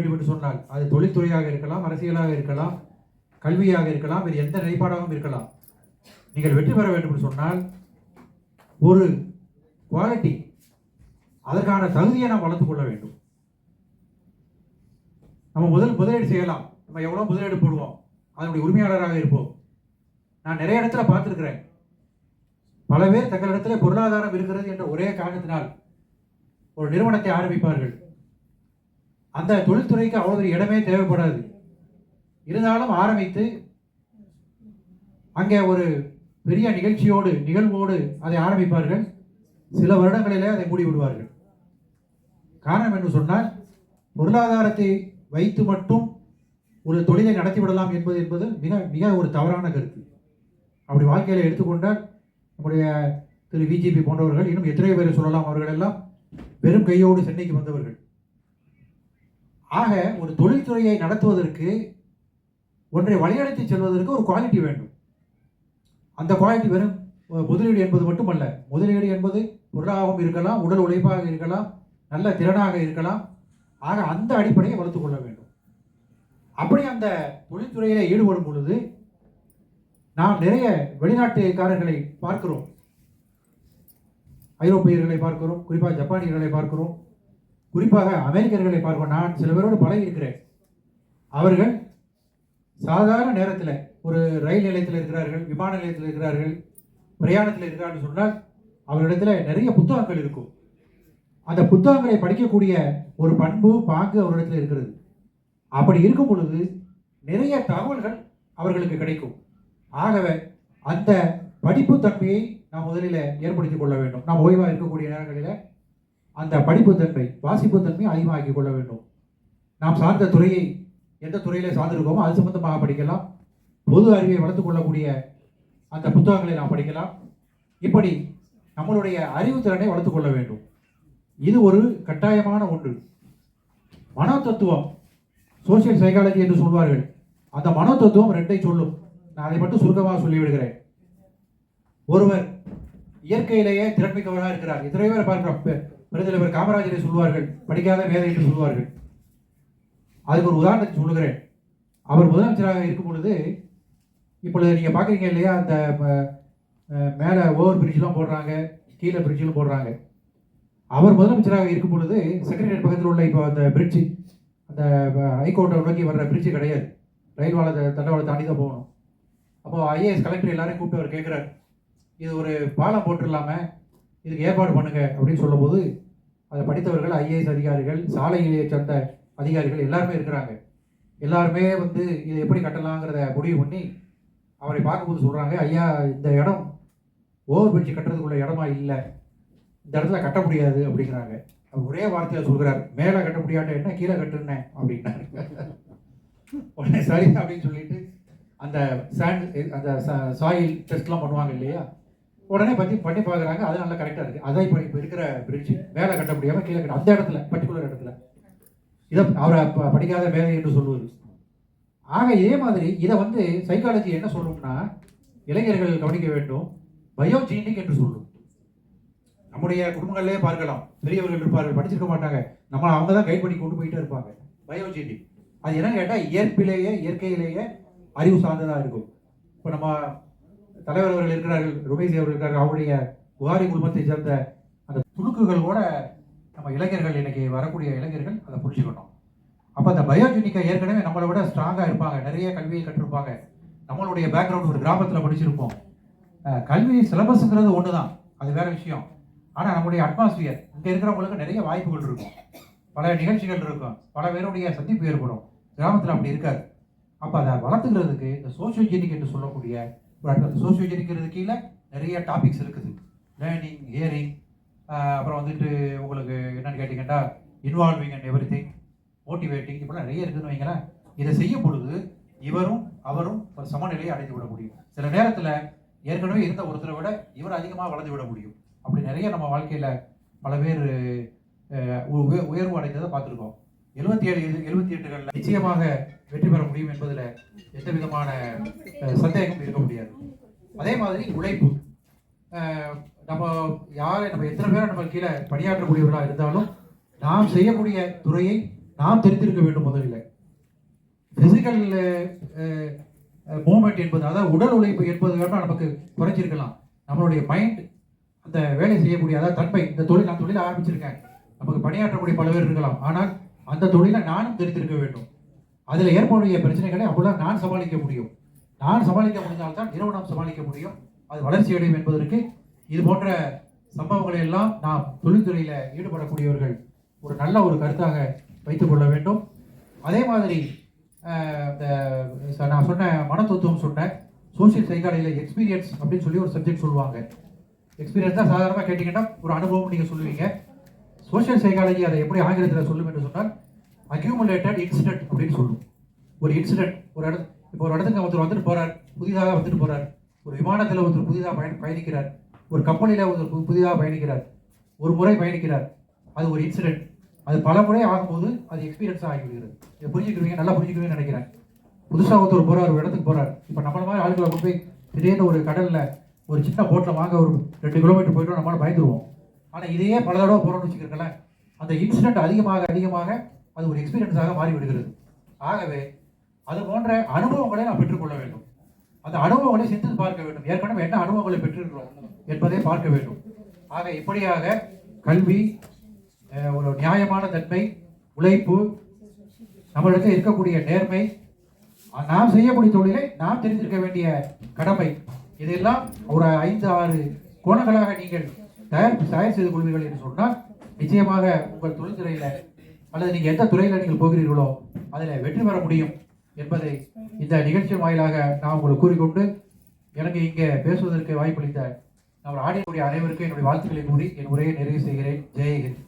வேண்டும் என்று சொன்னால் அது தொழில்துறையாக இருக்கலாம், அரசியலாக இருக்கலாம், கல்வியாக இருக்கலாம், வேறு எந்த நிலைப்பாடாகவும் இருக்கலாம். நீங்கள் வெற்றி பெற வேண்டும் என்று சொன்னால் ஒரு குவாலிட்டி, அதற்கான தகுதியை நாம் வளர்த்துக் கொள்ள வேண்டும். நம்ம முதலீடு செய்யலாம், நம்ம எவ்வளோ முதலீடு போடுவோம், அதனுடைய உரிமையாளராக இருப்போம். நான் நிறைய இடத்துல பார்த்துருக்கிறேன், பல பேர் தங்களிடத்தில் பொருளாதாரம் இருக்கிறது என்ற ஒரே காரணத்தினால் ஒரு நிறுவனத்தை ஆரம்பிப்பார்கள். அந்த தொழில்துறைக்கு அவ்வளவு இடமே தேவைப்படாது, இருந்தாலும் ஆரம்பித்து அங்கே ஒரு பெரிய நிகழ்வோடு அதை ஆரம்பிப்பார்கள். சில வருடங்களிலே அதை மூடிவிடுவார்கள். காரணம் என்று சொன்னால், பொருளாதாரத்தை வைத்து மட்டும் ஒரு தொழிலை நடத்திவிடலாம் என்பது மிக மிக ஒரு தவறான கருத்து. அப்படி வாழ்க்கையில் எடுத்துக்கொண்டால் நம்முடைய திரு விஜிபி போன்றவர்கள், இன்னும் எத்தனை பேரை சொல்லலாம், அவர்கள் எல்லாம் வெறும் கையோடு சென்னைக்கு வந்தவர்கள். ஆக ஒரு தொழில்துறையை நடத்துவதற்கு, ஒன்றை வழிநடத்தி செல்வதற்கு ஒரு குவாலிட்டி வேண்டும். அந்த குவாலிட்டி வெறும் முதலீடு என்பது மட்டுமல்ல. முதலீடு என்பது பொருளாகவும் இருக்கலாம், உடல் உழைப்பாக இருக்கலாம், நல்ல திறனாக இருக்கலாம். ஆக அந்த அடிப்படையை வளர்த்துக் கொள்ள வேண்டும். அப்படி அந்த தொழில்துறையில ஈடுபடும் பொழுது நாம் நிறைய வெளிநாட்டுக்காரர்களை பார்க்கிறோம், ஐரோப்பியர்களை பார்க்கிறோம், குறிப்பாக ஜப்பானியர்களை பார்க்கிறோம், குறிப்பாக அமெரிக்கர்களை பார்க்கிறோம். நான் சில பேரோடு பழகி இருக்கிறேன். அவர்கள் சாதாரண நேரத்தில் ஒரு ரயில் நிலையத்தில் இருக்கிறார்கள், விமான நிலையத்தில் இருக்கிறார்கள், பிரயாணத்தில் இருக்கிறார்கள் சொன்னால் அவரிடத்தில் நிறைய புத்தகங்கள் இருக்கும். அந்த புத்தகங்களை படிக்கக்கூடிய ஒரு பண்பு, பாங்கு அவரிடத்தில் இருக்கிறது. அப்படி இருக்கும் பொழுது நிறைய தகவல்கள் அவர்களுக்கு கிடைக்கும். ஆகவே அந்த படிப்பு தன்மையை நாம் முதலில் ஏற்படுத்திக் கொள்ள வேண்டும். நாம் ஓய்வாக இருக்கக்கூடிய நேரங்களில் அந்த படிப்பு தன்மை, வாசிப்பு தன்மை அதிகமாக்கி கொள்ள வேண்டும். நாம் சார்ந்த துறையை, எந்த துறையில சார்ந்திருக்கோமோ அது சம்பந்தமாக படிக்கலாம். பொது அறிவை வளர்த்துக் கொள்ளக்கூடிய அந்த புத்தகங்களை நாம் படிக்கலாம். இப்படி நம்மளுடைய அறிவு திறனை வளர்த்துக் கொள்ள வேண்டும். இது ஒரு கட்டாயமான ஒன்று. மனோ தத்துவம், சோசியல் சைக்காலஜி என்று சொல்வார்கள். அந்த மனோ தத்துவம் ரெண்டை சொல்லும். நான் அதை மட்டும் சுருக்கமாக சொல்லிவிடுகிறேன். ஒருவர் இயற்கையிலேயே திறன்மிக்கவராக இருக்கிறார். எத்தனை பேர் பார்க்கிறோம், பெருந்தலைவர் காமராஜரை சொல்வார்கள் படிக்காத மேதை என்று சொல்வார்கள். அதுக்கு ஒரு உதாரணத்தை சொல்லுகிறேன். அவர் முதலமைச்சராக இருக்கும் பொழுது, இப்பொழுது நீங்க பாக்குறீங்க இல்லையா, அந்த மேல ஓவர் பிரிட்ஜ்லாம் போடுறாங்க, கீழே பிரிட்ஜ்லாம் போடுறாங்க. அவர் முதலமைச்சராக இருக்கும் பொழுது செக்ரட்டரியேட் பக்கத்தில் உள்ள இப்போ அந்த பிரிட்ஜ், அந்த ஹைகோர்ட்டை நோக்கி வர்ற பிரிட்ஜ் கிடையாது, ரயில் தண்டவாளத்தை தாண்டி தான் போகணும். அப்போ ஐஏஎஸ் கலெக்டர் எல்லாரையும் கூப்பிட்டு அவர் கேட்குறாரு, இது ஒரு பாலம் போட்டுடலாமே, இதுக்கு ஏற்பாடு பண்ணுங்க அப்படின்னு சொல்லும்போது, அதை படித்தவர்கள், ஐஏஎஸ் அதிகாரிகள், சாலையிலேயே சேர்ந்த அதிகாரிகள் எல்லாருமே இருக்கிறாங்க. எல்லாருமே இதை எப்படி கட்டலாங்கிறத முடிவு பண்ணி அவரை பார்க்கும்போது சொல்கிறாங்க, ஐயா இந்த இடம் ஓவர் பிரிட்ஜ் கட்டுறதுக்குள்ள இடமா இல்லை, இந்த இடத்துல கட்ட முடியாது அப்படிங்கிறாங்க. அவர் ஒரே வார்த்தையில் சொல்கிறார், மேலே கட்ட முடியாட்ட என்ன, கீழே கட்டுனேன் அப்படின்னாரு. உடனே சரி அப்படின்னு சொல்லிட்டு அந்த அந்த சாயில் டெஸ்ட்லாம் பண்ணுவாங்க இல்லையா, உடனே பண்ணி பார்க்குறாங்க. அது நல்லா கரெக்டாக இருக்குது. அதான் இப்போ இருக்கிற பிரிட்ஜ் மேலே கட்ட முடியாமல் கீழே கட்ட, அந்த இடத்துல பர்டிகுலர் இடத்துல, இதை அவரை படிக்காத மேதை என்று சொல்லுவது. ஆக இதே மாதிரி இதை சைக்காலஜி என்ன சொல்லணும்னா, இளைஞர்கள் கவனிக்க வேண்டும், பயோஜீனிக் என்று சொல்லும். நம்முடைய குடும்பங்களிலே பார்க்கலாம், பெரியவர்கள் இருப்பார்கள், படிச்சிருக்க மாட்டாங்க, அவங்க தான் கைட் பண்ணி கொண்டு போயிட்டே இருப்பாங்க. பயோஜீனிக் அது என்னன்னு கேட்டால், இயற்கையிலேயே அறிவு சார்ந்ததாக இருக்கும். இப்போ நம்ம தலைவர் அவர்கள் இருக்கிறார்கள், ருமேஷ் அவர்கள் இருக்கிறார்கள், அவருடைய புகாரி குடும்பத்தை சேர்ந்த அந்த துணுக்குகள் கூட நம்ம இளைஞர்கள், இன்னைக்கு வரக்கூடிய இளைஞர்கள் அதை புரிஞ்சுக்கணும். அப்போ அந்த பயோஜெனிக்கை ஏற்கனவே நம்மளை விட ஸ்ட்ராங்காக இருப்பாங்க, நிறைய கல்வியை கற்றிருப்பாங்க. நம்மளுடைய பேக்ரவுண்ட் ஒரு கிராமத்தில் படிச்சிருப்போம். கல்வி சிலபஸ்ங்கிறது ஒன்று தான், அது வேற விஷயம். ஆனால் நம்முடைய அட்மாஸ்பியர், இங்கே இருக்கிறவங்களுக்கு நிறைய வாய்ப்புகள் இருக்கும், பல நிகழ்ச்சிகள் இருக்கும், பல பேருடைய சந்திப்பு ஏற்படும். கிராமத்தில் அப்படி இருக்காது. அப்போ அதை வளர்த்துக்கிறதுக்கு இந்த சோசியோஜெனிக் என்று சொல்லக்கூடிய ஒரு சோசியோஜெனிக்கிறது கீழே நிறைய டாபிக்ஸ் இருக்குது. லேர்னிங், ஹியரிங், அப்புறம் உங்களுக்கு என்னன்னு கேட்டிங்கன்னா involving and every thing, motivating, இப்படிலாம் நிறைய இருக்குதுன்னு வைங்களேன். இதை செய்யும் பொழுது இவரும் அவரும் ஒரு சமநிலையை அடைந்து விட முடியும். சில நேரத்தில் ஏற்கனவே இருந்த ஒருத்தரை விட இவர் அதிகமாக வளர்ந்து விட முடியும். அப்படி நிறைய நம்ம வாழ்க்கையில் பல பேர் உயர்வு அடைந்ததை பார்த்துருக்கோம். 77-78களில் நிச்சயமாக வெற்றி பெற முடியும் என்பதில் எந்த விதமான சந்தேகம் இருக்க முடியாது. அதே மாதிரி உழைப்பு, நம்ம எத்தனை பேரை நம்ம கீழே பணியாற்றக்கூடியவர்களாக இருந்தாலும் நாம் செய்யக்கூடிய துறையை நாம் தெரிந்திருக்க வேண்டும். முதலில் பிசிக்கல் மூவ்மெண்ட் என்பது, அதாவது உடல் உழைப்பு என்பது வேணால் நமக்கு குறைஞ்சிருக்கலாம். நம்மளுடைய மைண்ட் அந்த வேலை செய்யக்கூடிய, அதாவது தன்மை, இந்த தொழில் நான் தொழிலை ஆரம்பிச்சிருக்கேன், நமக்கு பணியாற்றக்கூடிய பல பேர் இருக்கலாம். ஆனால் அந்த தொழிலை நானும் தெரிந்திருக்க வேண்டும். அதில் ஏற்படக்கூடிய பிரச்சனைகளை அப்போதான் நான் சமாளிக்க முடியும். நான் சமாளிக்க முடிந்தால்தான் நிறுவனம் சமாளிக்க முடியும், அது வளர்ச்சி அடையும் என்பதற்கு இது போன்ற சம்பவங்களை எல்லாம் நாம் தொழில்துறையில் ஈடுபடக்கூடியவர்கள் ஒரு நல்ல ஒரு கருத்தாக வைத்துக் கொள்ள வேண்டும். அதே மாதிரி நான் சொன்ன மனத்தத்துவம் சொன்னேன், சோசியல் சைக்காலஜியில் எக்ஸ்பீரியன்ஸ் அப்படின்னு சொல்லி ஒரு சப்ஜெக்ட் சொல்லுவாங்க. எக்ஸ்பீரியன்ஸ் தான் சாதாரணமாக கேட்டிங்கன்னா ஒரு அனுபவம் நீங்கள் சொல்லுவீங்க. சோசியல் சைக்காலஜி அதை எப்படி ஆங்கிலத்தில் சொல்லும் என்று சொன்னால் அக்யூமுலேட்டட் இன்சிடென்ட் அப்படின்னு சொல்லும். ஒரு இன்சிடென்ட், இப்போ ஒரு இடத்துக்கு ஒருத்தர் வந்துட்டு போகிறார், புதிதாக வந்துட்டு போகிறார். ஒரு விமானத்தில் ஒருத்தர் புதிதாக பயணிக்கிறார், ஒரு கப்பலில் ஒருத்தர் புதிதாக பயணிக்கிறார், ஒரு முறை பயணிக்கிறார். அது ஒரு இன்சிடென்ட். அது பல முறை ஆகும்போது அது எக்ஸ்பீரியன்ஸாக ஆகிவிடுகிறது. இதை புரிஞ்சுக்குவீங்க, நல்லா புரிஞ்சுக்குவீங்கன்னு நினைக்கிறேன். புதுசாக ஒருத்தர் போகிறார், ஒரு இடத்துக்கு போகிறார். இப்போ நம்மள மாதிரி ஆளுகளை கொண்டு போய் திடீர்னு ஒரு கடலில் ஒரு சின்ன போட்டில் வாங்க ஒரு 2 கிலோமீட்டர் போய்ட்டு நம்மளால் பயந்துருவோம். ஆனால் இதையே பல தடவை போகிறோம்னு வச்சுக்கிறேன், அந்த இன்சிடென்ட் அதிகமாக அது ஒரு எக்ஸ்பீரியன்ஸாக மாறிவிடுகிறது. ஆகவே அது போன்ற அனுபவங்களை நாம் பெற்றுக்கொள்ள வேண்டும். அந்த அனுபவங்களை சிந்தித்து பார்க்க வேண்டும். ஏற்கனவே என்ன அனுபவங்களை பெற்றிருக்கிறோம் என்பதை பார்க்க வேண்டும். ஆக இப்படியாக கல்வி, ஒரு நியாயமான தன்மை, உழைப்பு, நம்மளுக்கு இருக்கக்கூடிய நேர்மை, நாம் செய்யக்கூடிய தொழிலை நாம் தெரிந்திருக்க வேண்டிய கடமை, இதெல்லாம் ஒரு 5-6 கோணங்களாக நீங்கள் தயார் செய்து கொள்வீர்கள் என்று சொன்னால் நிச்சயமாக உங்கள் தொழில்துறையில் அல்லது நீங்கள் எந்த துறையில் நீங்கள் போகிறீர்களோ அதில் வெற்றி பெற முடியும் என்பதை இந்த நிகழ்ச்சி வாயிலாக நான் உங்களுக்கு கூறிக்கொண்டு, எனக்கு இங்கே பேசுவதற்கு வாய்ப்பளித்த நம்ம ஆடியக்கூடிய அனைவருக்கும் என்னுடைய வாழ்த்துக்களை கூறி என் உரையை நிறைவு செய்கிறேன். ஜெயஹிந்த்.